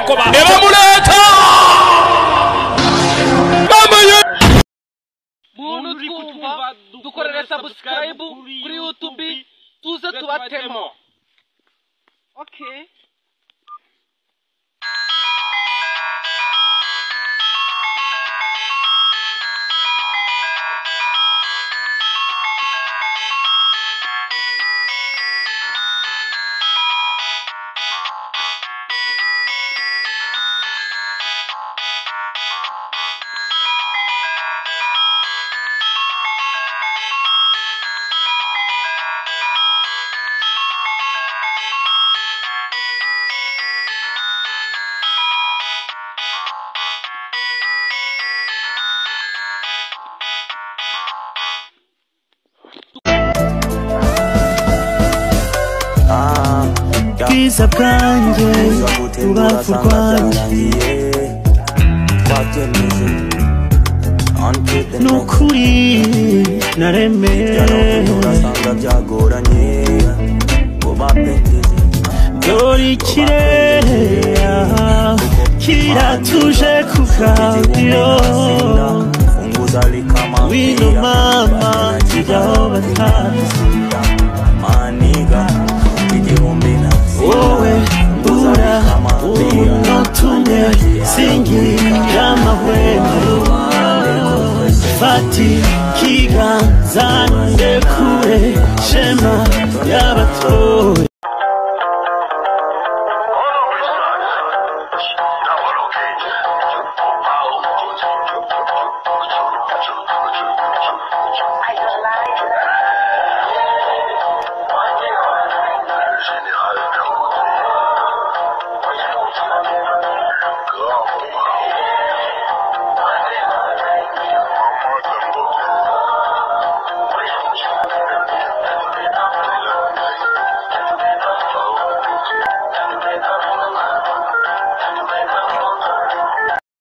koba eba muleta mama ye muntu twumva dukorera subscribe kuri YouTube tuze tubatemo. Okay. Bwiza bwanjye ubavu rwanjye nukuri naremeye dore ikirere kiratuje kubwayo wino mama tujya aho batazi wowe ura unotumye singira amahwemo fati kiganza ndekure shema y'abatoye